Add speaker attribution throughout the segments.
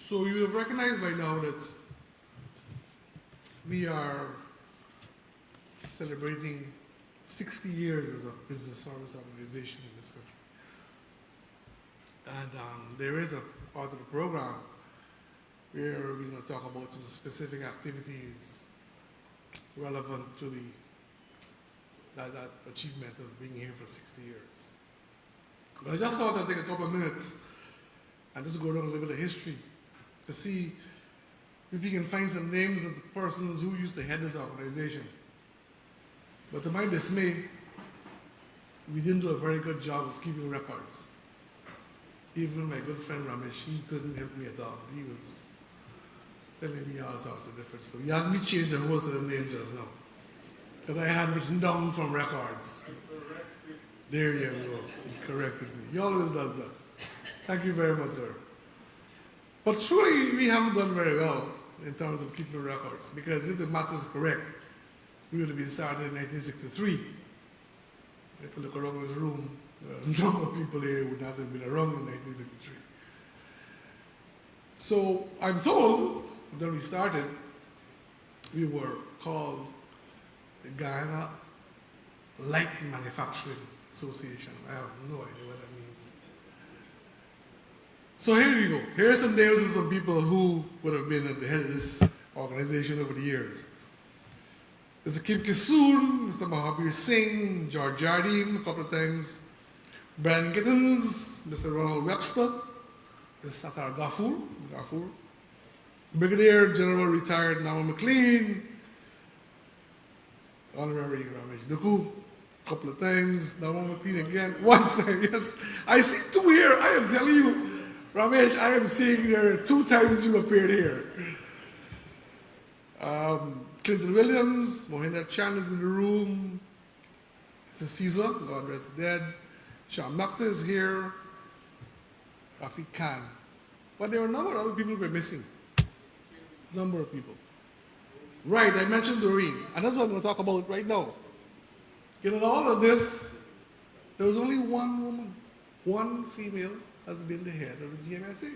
Speaker 1: So you have recognized by now that we are celebrating 60 years as a business service organization in this country. And there is a part of the program where we're going to talk about some specific activities relevant to that achievement of being here for 60 years. But I just thought I'd take a couple of minutes and just go down a little bit of history to see if we can find some names of the persons who used to head this organization. But to my dismay, we didn't do a very good job of keeping records. Even my good friend Ramesh, he couldn't help me at all. He was telling me all sorts of different stuff. He had me change a whole set of names just now, because I had written down from records. There you go. He corrected me. He always does that. Thank you very much, sir. But truly, we haven't done very well in terms of keeping records, because if the math is correct, we would have been started in 1963. If you look around the room, a number of people here would not have been around in 1963. So I'm told when we started, we were called the Guyana Light Manufacturing Association. I have no idea what that means. So here we go. Here are some names of some people who would have been at the head of this organization over the years. Mr. Kim Kisoon, Mr. Mahabir Singh, George Jardine a couple of times, Brian Gittins, Mr. Ronald Webster, Mr. Satar Ghafoor, Brigadier General retired Nama McLean, Honorary Ramesh Duku, a couple of times, Nama McLean again, one time, yes. I see two here, I am telling you, Ramesh, I am seeing there 2 times you appeared here. Clinton Williams, Mohinder Chan is in the room, Mr. Caesar, God rest the dead, Sham Makta is here, Rafiq Khan. But there were a number of other people who were missing. Number of people. Right, I mentioned Doreen, and that's what I'm going to talk about right now. In all of this, there was only one woman, one female has been the head of the GMSA.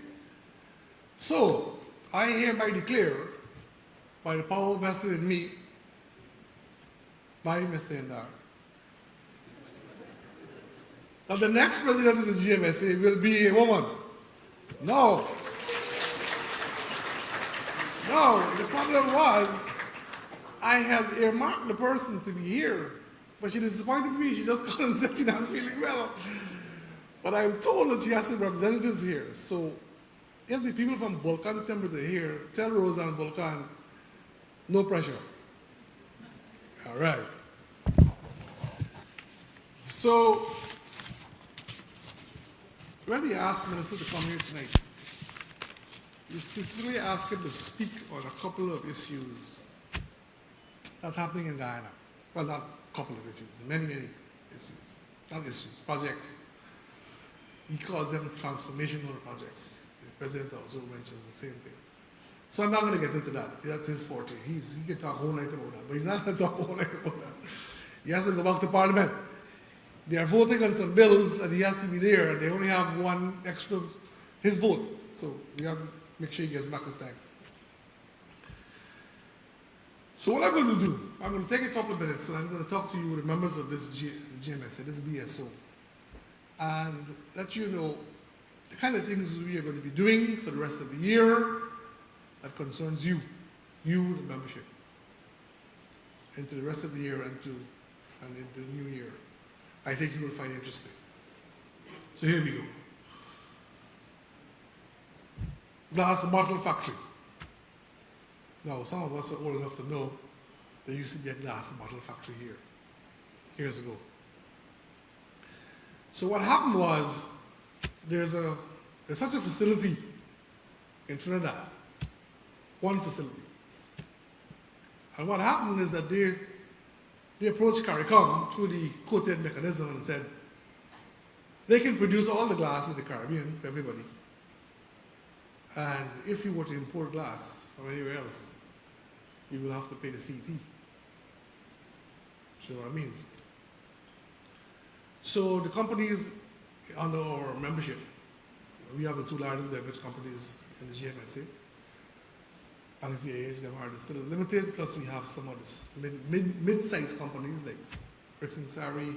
Speaker 1: So, I hereby declare, by the power vested in me, by Mr. Endar, that the next president of the GMSA will be a woman. No. No, the problem was, I had earmarked the person to be here, but she disappointed me. She just called and said she's not feeling well. But I'm told that she has some representatives here. So if the people from Volcan Timbers are here, tell Rosa and Volcan, no pressure. All right. So when we asked Minister to come here tonight, we specifically asked him to speak on a couple of issues that's happening in Guyana. Well, not a couple of issues, many, many issues. Not issues, projects. He calls them transformational projects. The president also mentions the same thing. So I'm not going to get into that. That's his forte. He can talk a whole night about that, but he's not going to talk a whole night about that. He has to go back to Parliament. They are voting on some bills, and he has to be there, and they only have one extra, his vote. So we have to make sure he gets back in time. So what I'm going to do, I'm going to take a couple of minutes, and I'm going to talk to you, the members of this GMSA, this BSO, and let you know the kind of things we are going to be doing for the rest of the year that concerns you, the membership, into the rest of the year and into the new year. I think you will find interesting. So here we go. Glass bottle factory. Now, some of us are old enough to know there used to be a glass bottle factory here, years ago. So what happened was, there's such a facility in Trinidad, one facility. And what happened is that they approached CARICOM through the COTED mechanism and said, they can produce all the glass in the Caribbean for everybody. And if you were to import glass from anywhere else, you will have to pay the CT. You know what I mean? So the companies under our membership, we have the 2 largest beverage companies in the GMSA. And as the age them are still limited, plus we have some of the mid-sized companies like Bricks and Sari,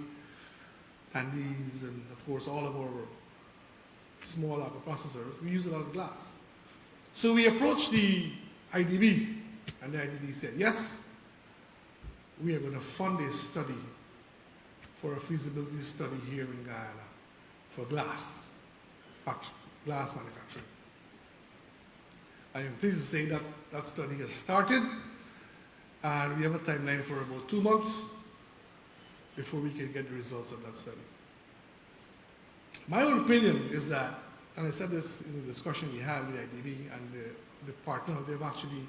Speaker 1: Tandy's, and of course all of our small agro-processors. We use a lot of glass. So we approached the IDB, and the IDB said, yes, we are going to fund a study for a feasibility study here in Guyana for glass manufacturing. I am pleased to say that that study has started, and we have a timeline for about 2 months before we can get the results of that study. My own opinion is that, and I said this in the discussion we had with IDB and the partner, they've actually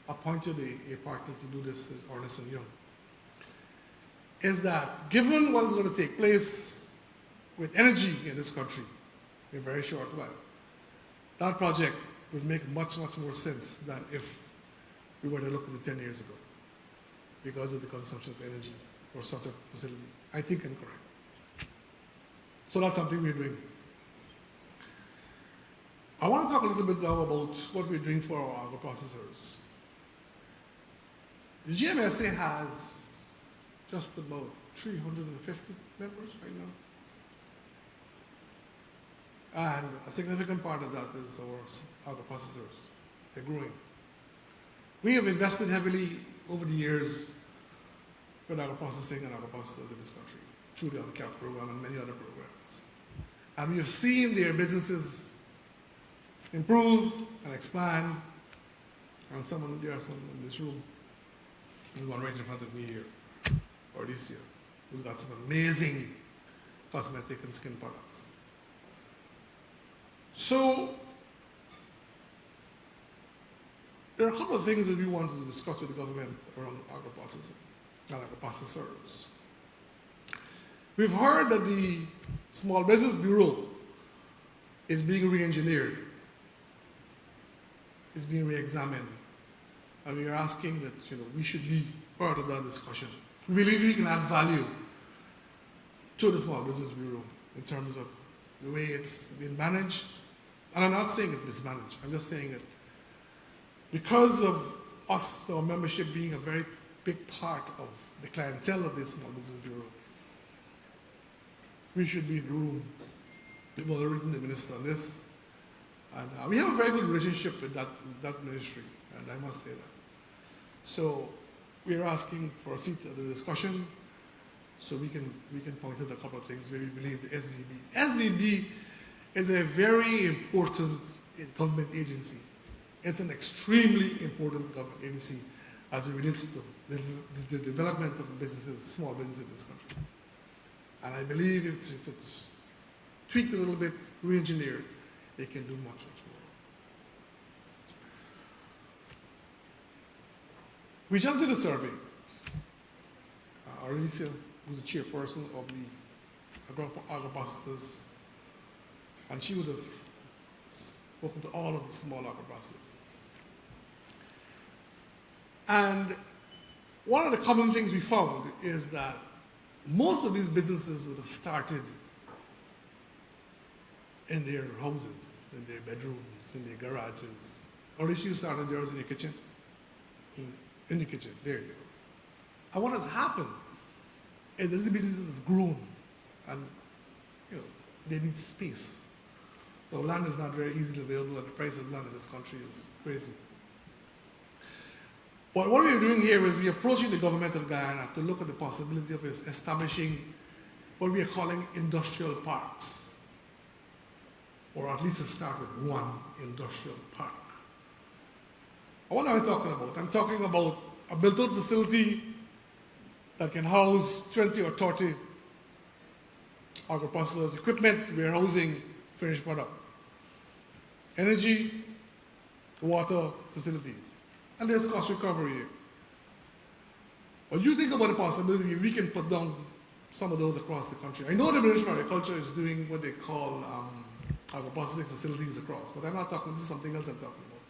Speaker 1: appointed a partner to do this, is Ernst & Young, is that given what is going to take place with energy in this country in a very short while, that project would make much, much more sense than if we were to look at it 10 years ago because of the consumption of energy for such a facility. I think I'm correct. So that's something we're doing. I want to talk a little bit now about what we're doing for our agro-processors. The GMSA has just about 350 members right now. And a significant part of that is our agro-processors. They're growing. We have invested heavily over the years with agro-processing and agro-processors in this country through the UNCAP program and many other programs. And we have seen their businesses improve and expand. And there are some in this room. There's one right in front of me here, or this year, who's got some amazing cosmetic and skin products. So, there are a couple of things that we want to discuss with the government around agro-processing and agro-processors. We've heard that the Small Business Bureau is being re-engineered, is being re-examined, and we are asking that we should be part of that discussion. We believe we can add value to the Small Business Bureau in terms of the way it's been managed. And I'm not saying it's mismanaged. I'm just saying that because of us, our membership being a very big part of the clientele of the Small Business Bureau, we should be in the room. We've already written the minister on this. And we have a very good relationship with that ministry, and I must say that. So we are asking for a seat at the discussion so we can point out a couple of things where we believe the SVB. SVB is a very important government agency. It's an extremely important government agency as it relates to the development of businesses, small businesses in this country. And I believe if it's tweaked a little bit, re-engineered, it can do much, much more. We just did a survey. Alicia, who's the chairperson of the agro-processors, and she would have spoken to all of the small agro-processors. And one of the common things we found is that most of these businesses would have started in their houses, in their bedrooms, in their garages. Or did you start yours in your kitchen? In the kitchen, there you go. And what has happened is that these businesses have grown and they need space. The land is not very easily available and the price of land in this country is crazy. But what we are doing here is we are approaching the government of Guyana to look at the possibility of establishing what we are calling industrial parks, or at least to start with one industrial park. What am I talking about? I'm talking about a built-out facility that can house 20 or 30 agro-processors, equipment, warehousing, finished product, energy, water facilities. And there's cost recovery here. When you think about the possibility, we can put down some of those across the country. I know the Ministry of Agriculture is doing what they call agro-processing facilities across, but I'm not talking, this is something else I'm talking about.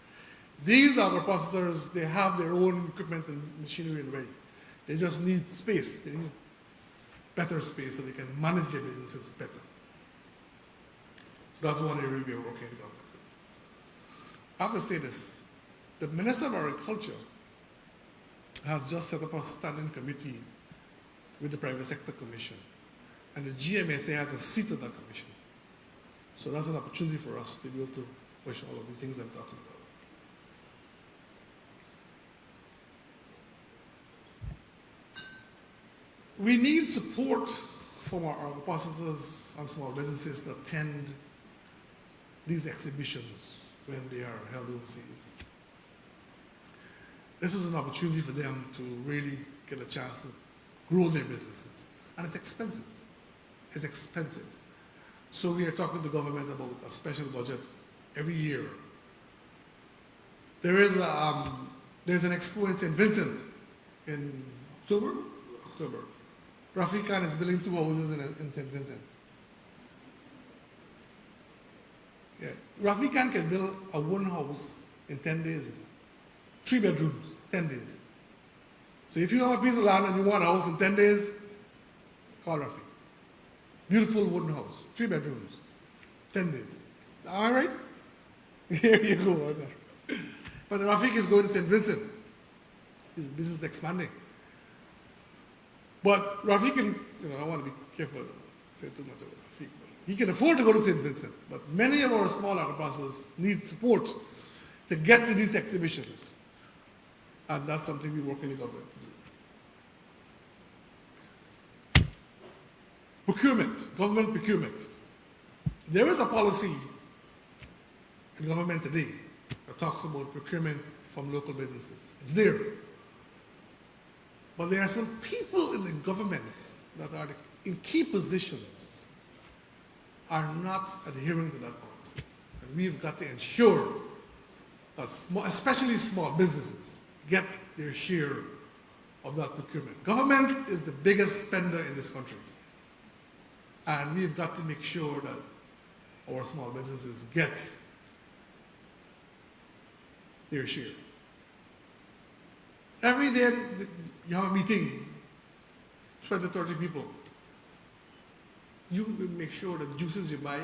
Speaker 1: These agro-processors, they have their own equipment and machinery ready. They just need space. They need better space so they can manage their businesses better. That's one area we are working with. I have to say this. The Minister of Agriculture has just set up a standing committee with the Private Sector Commission. And the GMSA has a seat on that commission. So that's an opportunity for us to be able to push all of the things I'm talking about. We need support from our processors and small businesses to attend these exhibitions when they are held overseas. This is an opportunity for them to really get a chance to grow their businesses. And it's expensive. It's expensive. So we are talking to the government about a special budget every year. There's an expo in St. Vincent in October. Rafikan is building 2 houses in St. Vincent. Yeah. Rafikan can build a 1 house in 10 days. 3 bedrooms, 10 days. So if you have a piece of land and you want a house in 10 days, call Rafi. Beautiful wooden house, 3 bedrooms, 10 days. Am I right? Here you go. But Rafik is going to St. Vincent. His business is expanding. But Rafi can, I don't want to be careful, say too much about Rafi, but he can afford to go to St. Vincent. But many of our small agriculturists need support to get to these exhibitions. And that's something we work in the government to do. Procurement, government procurement. There is a policy in government today that talks about procurement from local businesses. It's there. But there are some people in the government that are in key positions are not adhering to that policy. And we've got to ensure that especially small businesses get their share of that procurement. Government is the biggest spender in this country. And we've got to make sure that our small businesses get their share. Every day you have a meeting, 20 to 30 people. You make sure that the juices you buy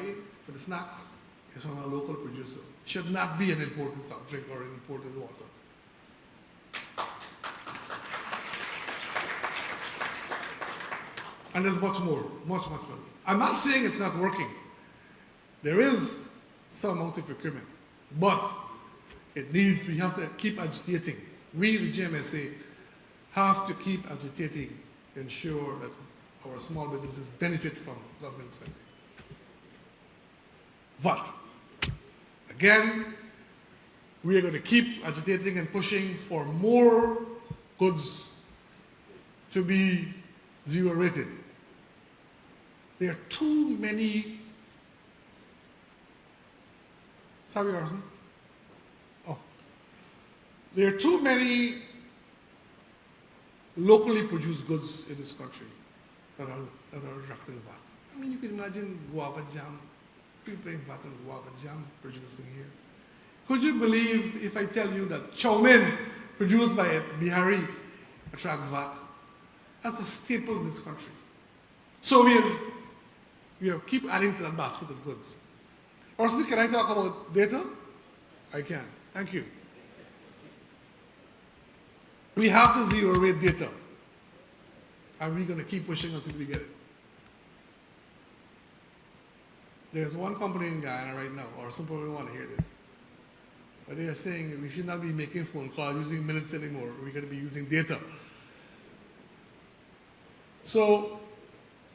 Speaker 1: for the snacks is from a local producer. It should not be an imported soft drink or an imported water. And there's much more, much more. I'm not saying it's not working. There is some amount of procurement, but we have to keep agitating. We, the GMSA, have to keep agitating to ensure that our small businesses benefit from government spending. But, again, we are going to keep agitating and pushing for more goods to be zero rated. There are too many. Sorry, Arson. Oh. There are too many locally produced goods in this country that are attracting VAT. I mean, you can imagine guava jam, people paying VAT on guava jam producing here. Could you believe if I tell you that chow mein produced by a Bihari attracts VAT? That's a staple in this country. So we keep adding to that basket of goods. Orsi, can I talk about data? I can. Thank you. We have the zero rate data. And we're going to keep pushing until we get it. There's one company in Guyana right now, or some people want to hear this. But they are saying we should not be making phone calls using minutes anymore. We're going to be using data. So,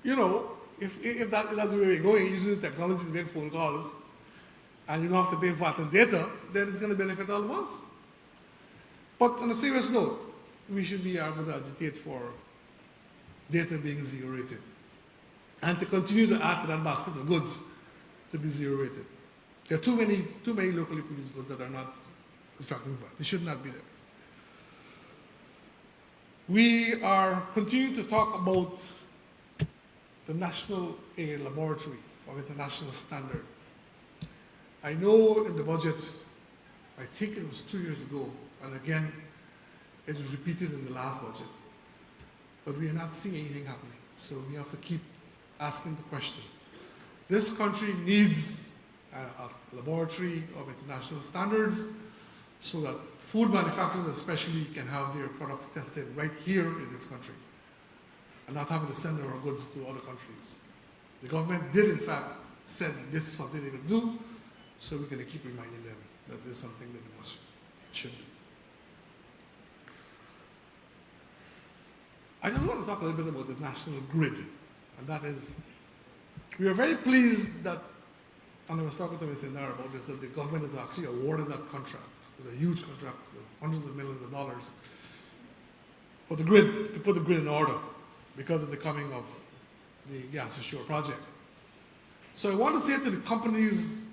Speaker 1: if that's where we're going, using the technology to make phone calls, and you don't have to pay VAT and data, then it's going to benefit all of us. But on a serious note, we should be able to agitate for data being zero rated, and to continue to add to that basket of goods to be zero rated. There are too many locally produced goods that are not attracting VAT. They should not be there. We are continuing to talk about the National Aid Laboratory of International Standard. I know in the budget, I think it was 2 years ago, and again, it was repeated in the last budget, but we are not seeing anything happening. So we have to keep asking the question. This country needs a laboratory of international standards so that food manufacturers especially can have their products tested right here in this country and not having to send our goods to other countries. The government did in fact said this is something they could do, so we're going to keep reminding them that this is something that they should do. I just want to talk a little bit about the national grid, and that is, we are very pleased that, and I was talking to Mr. Nair about this, that the government has actually awarded that contract. It's a huge contract, hundreds of millions of dollars, for the grid, to put the grid in order because of the coming of the gas to shore project. So I want to say to the companies,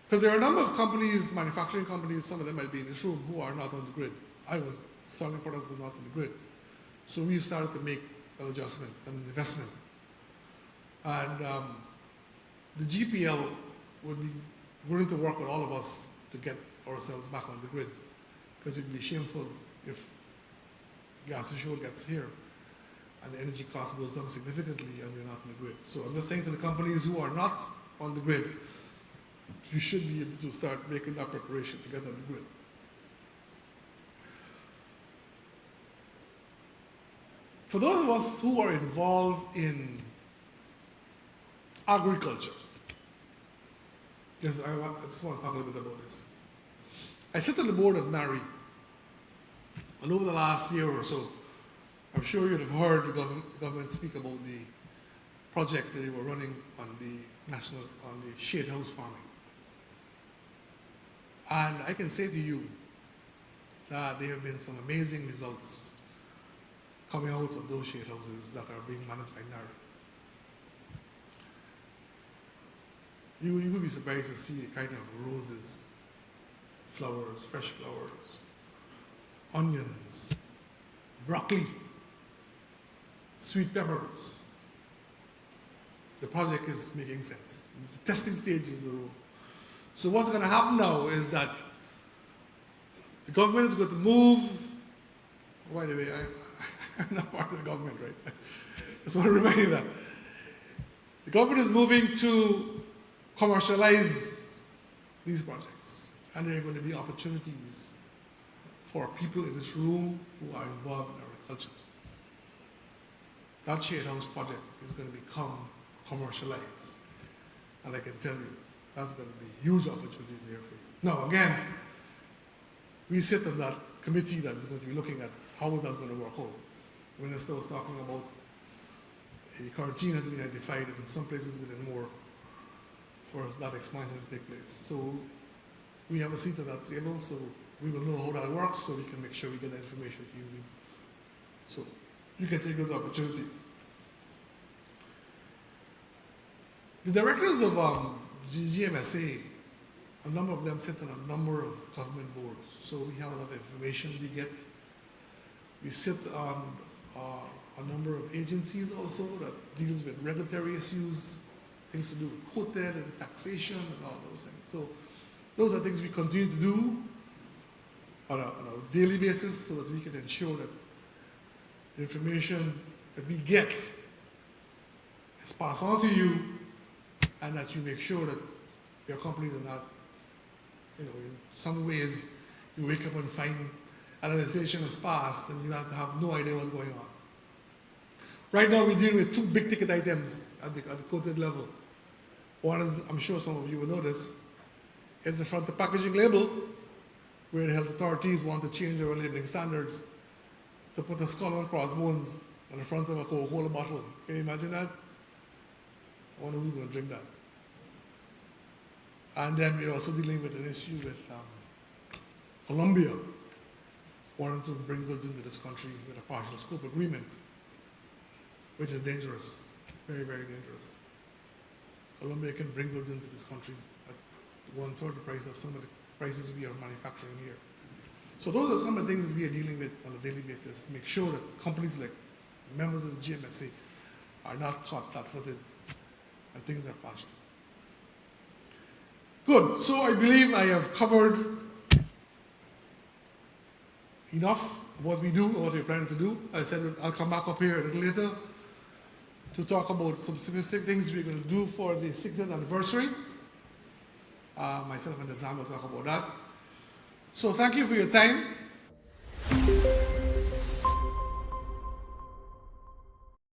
Speaker 1: because there are a number of companies, manufacturing companies, some of them might be in this room, who are not on the grid. I was selling products but not on the grid. So we've started to make an adjustment, an investment. And the GPL would be willing to work with all of us to get ourselves back on the grid, because it would be shameful if gas to shore gets here and the energy cost goes down significantly and we're not on the grid. So I'm just saying to the companies who are not on the grid, you should be able to start making that preparation to get on the grid. For those of us who are involved in agriculture, I just want to talk a little bit about this. I sit on the board of NARI, and over the last year or so, I'm sure you'd have heard the government speak about the project that they were running on the shade house farming. And I can say to you that there have been some amazing results coming out of those shade houses that are being managed by NARI. You would be surprised to see the kind of roses, flowers, fresh flowers, onions, broccoli, sweet peppers. The project is making sense. The testing stage is over. So what's going to happen now is that the government is going to move. By the way, I'm not part of the government, right? I just want to remind you that. The government is moving to commercialize these projects, and there are going to be opportunities for people in this room who are involved in agriculture. That shade house project is going to become commercialized, and I can tell you that's going to be huge opportunities there for you. Now again, we sit on that committee that is going to be looking at how that's going to work out. The minister was talking about a quarantine has been identified in some places even more for that expansion to take place. So we have a seat at that table, so we will know how that works, so we can make sure we get that information to you. So you can take this opportunity. The directors of GMSA, a number of them sit on a number of government boards, so we have a lot of information we get. We sit on a number of agencies also that deals with regulatory issues, things to do with COTED and taxation and all those things. So those are things we continue to do on a daily basis so that we can ensure that the information that we get is passed on to you, and that you make sure that your companies are not, in some ways you wake up and find a legislation has passed and you have no idea what's going on. Right now we're dealing with two big ticket items at the COTED level. One is, I'm sure some of you will notice, is the front of packaging label, where the health authorities want to change our labeling standards to put a skull and crossbones on the front of a Coca-Cola bottle. Can you imagine that? I wonder who's going to drink that. And then we're also dealing with an issue with Colombia wanting to bring goods into this country with a partial scope agreement, which is dangerous, very, very dangerous. Colombia can bring goods into this country at 1/3 the price of some of the prices we are manufacturing here. So those are some of the things that we are dealing with on a daily basis. Make sure that companies like members of the GMSA are not caught flat-footed and things are passed. Good, so I believe I have covered enough of what we do and what we're planning to do. I said I'll come back up here a little later to talk about some specific things we're going to do for the 60th anniversary. Myself and Nizam will talk about that. So thank you for your time.